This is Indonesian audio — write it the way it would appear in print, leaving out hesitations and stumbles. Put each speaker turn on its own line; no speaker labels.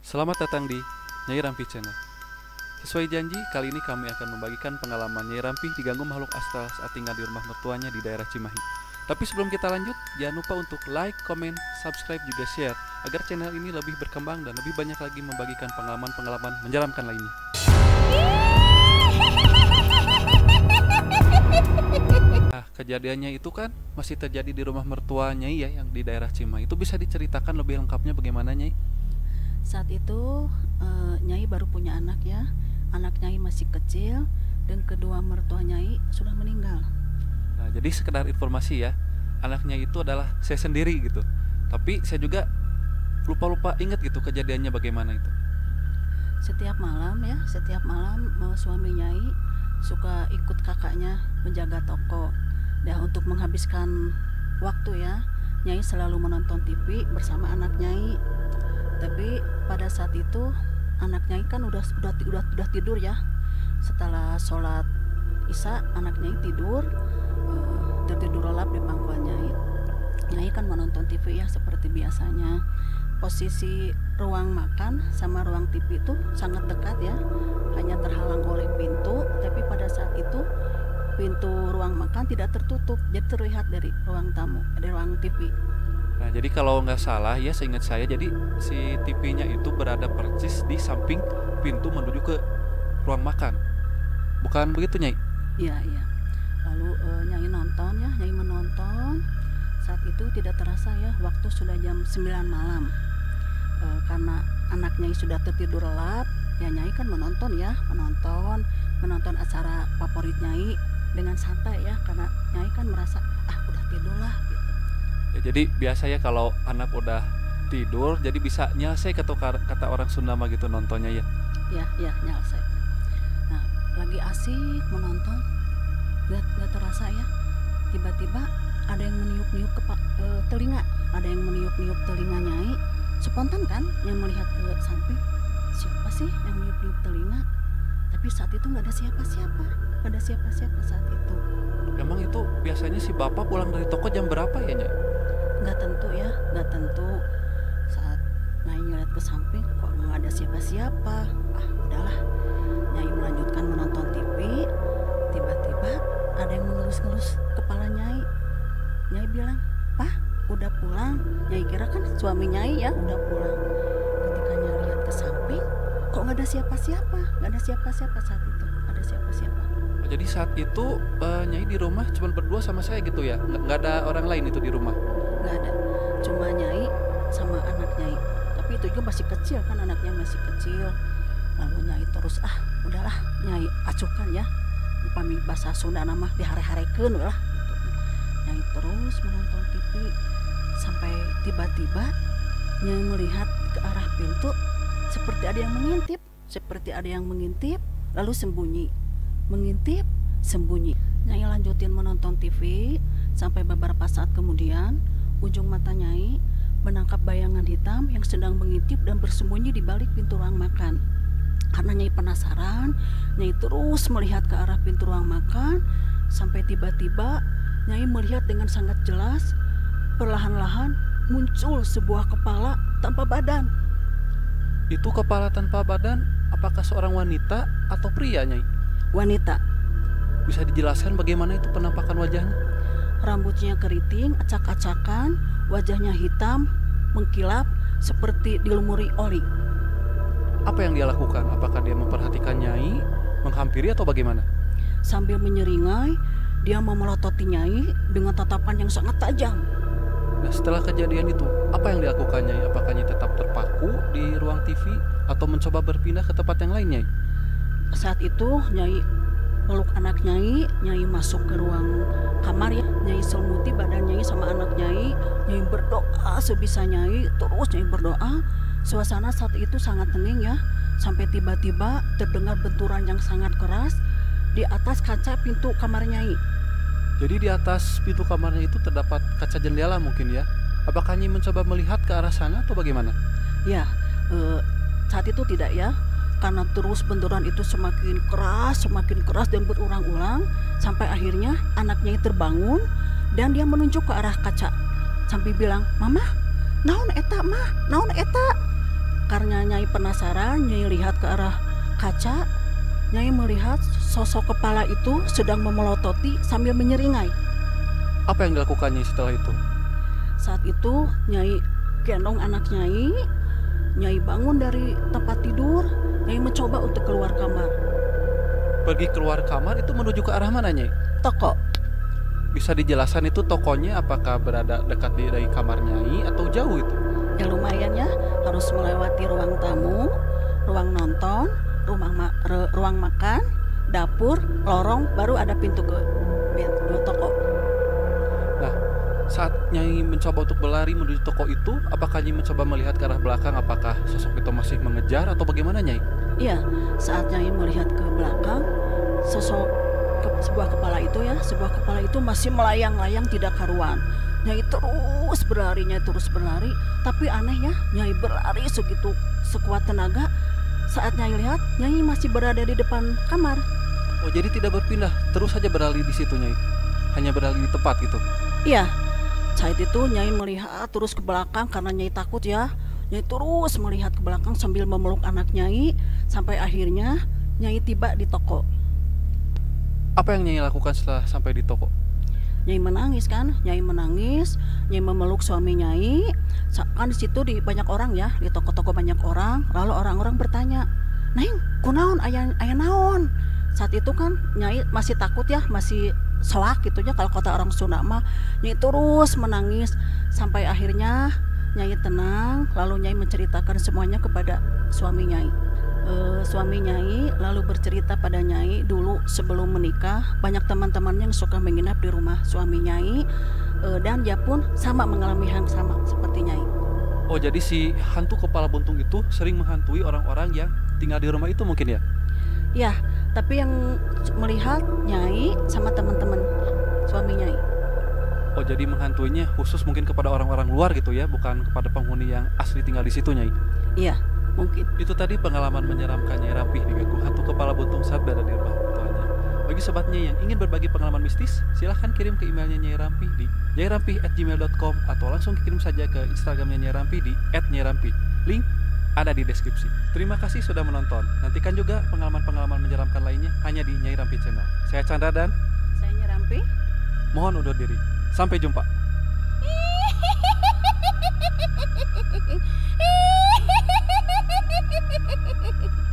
Selamat datang di Nyai Rampi Channel. Sesuai janji, kali ini kami akan membagikan pengalaman Nyai Rampi diganggu makhluk astral saat tinggal di rumah mertuanya di daerah Cimahi. Tapi sebelum kita lanjut, jangan lupa untuk like, comment, subscribe, juga share agar channel ini lebih berkembang dan lebih banyak lagi membagikan pengalaman-pengalaman menyeramkan lainnya. Nah, kejadiannya itu kan masih terjadi di rumah mertua Nyai ya, yang di daerah Cimahi. Itu bisa diceritakan lebih lengkapnya bagaimana, Nyai?
Saat itu Nyai baru punya anak ya. Anak Nyai masih kecil dan kedua mertua Nyai sudah meninggal.
Nah, jadi sekedar informasi ya, anaknya itu adalah saya sendiri gitu. Tapi saya juga lupa-lupa ingat gitu kejadiannya bagaimana itu.
Setiap malam suami Nyai suka ikut kakaknya menjaga toko. Dan untuk menghabiskan waktu ya, Nyai selalu menonton TV bersama anak Nyai. Tapi pada saat itu anak Nyai kan udah tidur ya. Setelah sholat Isya anak Nyai tertidur lelap di pangkuan Nyai. Nyai kan menonton TV ya seperti biasanya. Posisi ruang makan sama ruang TV itu sangat dekat ya, hanya terhalang oleh pintu. Tapi pada saat itu pintu ruang makan tidak tertutup, jadi terlihat dari ruang tamu, dari ruang TV.
Nah, jadi kalau nggak salah ya, seingat saya, jadi si TV-nya itu berada persis di samping pintu menuju ke ruang makan. Bukan begitu, Nyai?
Iya. Lalu Nyai menonton. Saat itu tidak terasa ya, waktu sudah jam 9 malam. Karena anak Nyai sudah tertidur lelap, ya Nyai kan menonton menonton acara favorit Nyai dengan santai ya, karena Nyai kan merasa udah tidur lah gitu.
Ya, jadi biasa ya kalau anak udah tidur, jadi bisa nyelesai kata orang Sunda mah gitu nontonnya ya.
Ya nyelesai. Nah, lagi asik menonton, gak terasa ya, tiba-tiba ada yang meniup-niup telinga, telinga Nyai. Spontan kan yang melihat ke samping, siapa sih yang meniup-niup telinga? Tapi saat itu nggak ada siapa-siapa saat itu.
Emang itu biasanya si bapak pulang dari toko jam berapa ya, Nyai?
Nggak tentu. Saat Nyai ngeliat ke samping, kok nggak ada siapa-siapa. Udahlah, Nyai melanjutkan menonton TV. Tiba-tiba ada yang mengelus-ngelus kepala Nyai. Nyai bilang, "Pak, udah pulang?" Nyai kira kan suami Nyai ya udah pulang. Ketika Nyai lihat ke samping, kok nggak ada siapa-siapa saat itu. Ada siapa-siapa.
Jadi saat itu Nyai di rumah cuma berdua sama saya gitu ya? Nggak ada orang lain itu di rumah?
Nggak ada, cuma Nyai sama anak Nyai. Tapi itu juga masih kecil kan, anaknya masih kecil. Lalu Nyai terus udahlah Nyai acukan ya, upami bahasa Sunda nama dihare-harekeun lah gitu. Nyai terus menonton TV sampai tiba-tiba Nyai melihat ke arah pintu seperti ada yang mengintip lalu sembunyi, mengintip sembunyi. Nyai lanjutin menonton TV sampai beberapa saat kemudian ujung mata Nyai menangkap bayangan hitam yang sedang mengintip dan bersembunyi di balik pintu ruang makan. Karena Nyai penasaran, Nyai terus melihat ke arah pintu ruang makan sampai tiba-tiba Nyai melihat dengan sangat jelas, perlahan-lahan muncul sebuah kepala tanpa badan.
Itu kepala tanpa badan, apakah seorang wanita atau pria, Nyai?
Wanita.
Bisa dijelaskan bagaimana itu penampakan wajahnya?
Rambutnya keriting, acak-acakan, wajahnya hitam, mengkilap seperti dilumuri oli.
Apa yang dia lakukan? Apakah dia memperhatikan Nyai, menghampiri atau bagaimana?
Sambil menyeringai, dia memelototi Nyai dengan tatapan yang sangat tajam.
Nah, setelah kejadian itu, apa yang dilakukan Nyai? Apakah Nyai tetap terpaku di ruang TV atau mencoba berpindah ke tempat yang lain, Nyai?
Saat itu Nyai peluk anak Nyai masuk ke ruang kamar ya. Nyai selimuti badan Nyai sama anak Nyai berdoa sebisa Nyai, terus Nyai berdoa. Suasana saat itu sangat hening ya, sampai tiba-tiba terdengar benturan yang sangat keras di atas kaca pintu kamar Nyai.
Jadi di atas pintu kamarnya itu terdapat kaca jendela mungkin ya? Apakah Nyai mencoba melihat ke arah sana atau bagaimana?
Ya, saat itu tidak ya, karena terus benturan itu semakin keras dan berulang-ulang sampai akhirnya anak Nyai terbangun dan dia menunjuk ke arah kaca sambil bilang, "Mama, naon eta mah, naon eta?" Karena Nyai penasaran, Nyai lihat ke arah kaca. Nyai melihat sosok kepala itu sedang memelototi sambil menyeringai.
Apa yang dilakukannya setelah itu?
Saat itu Nyai gendong anak Nyai. Nyai bangun dari tempat tidur. Nyai mencoba untuk keluar kamar.
Pergi keluar kamar itu menuju ke arah mana, Nyai?
Toko.
Bisa dijelaskan itu tokonya apakah berada dekat dari kamar Nyai atau jauh itu?
Ya lumayan ya, harus melewati ruang tamu, ruang nonton, ruang makan, dapur, lorong, baru ada pintu ke toko.
Nah, saat Nyai mencoba untuk berlari menuju toko itu, apakah Nyai mencoba melihat ke arah belakang apakah sosok itu masih mengejar atau bagaimana, Nyai?
Iya, saat Nyai melihat ke belakang, sebuah kepala itu masih melayang-layang tidak karuan. Nyai terus berlari, tapi anehnya Nyai berlari sekuat tenaga. Saat Nyai lihat, Nyai masih berada di depan kamar.
Oh, jadi tidak berpindah, terus saja berlari di situ, Nyai. Hanya berlari di tempat gitu.
Iya. Saat itu Nyai melihat terus ke belakang karena Nyai takut ya. Nyai terus melihat ke belakang sambil memeluk anak Nyai sampai akhirnya Nyai tiba di toko.
Apa yang Nyai lakukan setelah sampai di toko?
Nyai menangis kan, Nyai memeluk suami Nyai. Kan di situ banyak orang ya, di toko-toko banyak orang. Lalu orang-orang bertanya, "Neng, kunaon aya naon?" Saat itu kan Nyai masih takut ya, masih selak gitu ya kalau kata orang Sunda mah. Nyai terus menangis sampai akhirnya Nyai tenang. Lalu Nyai menceritakan semuanya kepada suami Nyai. Suami Nyai lalu bercerita pada Nyai dulu sebelum menikah banyak teman-temannya yang suka menginap di rumah suami Nyai, dan dia pun sama mengalami hal sama seperti Nyai.
Oh, jadi si hantu kepala buntung itu sering menghantui orang-orang yang tinggal di rumah itu mungkin ya?
Ya, tapi yang melihat Nyai sama teman-teman suami Nyai.
Oh, jadi menghantuinya khusus mungkin kepada orang-orang luar gitu ya, bukan kepada penghuni yang asli tinggal di situ, Nyai?
Iya, mungkin.
Itu tadi pengalaman menyeramkan Nyai Rampih diganggu hantu kepala buntung saat berada di rumah mertuanya. Bagi sobatnya yang ingin berbagi pengalaman mistis, silahkan kirim ke emailnya Nyai Rampih di nyairampih@gmail.com atau langsung kirim saja ke Instagramnya Nyai Rampih di @nyairampih. Link ada di deskripsi. Terima kasih sudah menonton. Nantikan juga pengalaman-pengalaman menyeramkan lainnya hanya di Nyai Rampih Channel. Saya Chandra dan
Saya Nyai Rampih.
mohon undur diri. Sampai jumpa.
Hehehe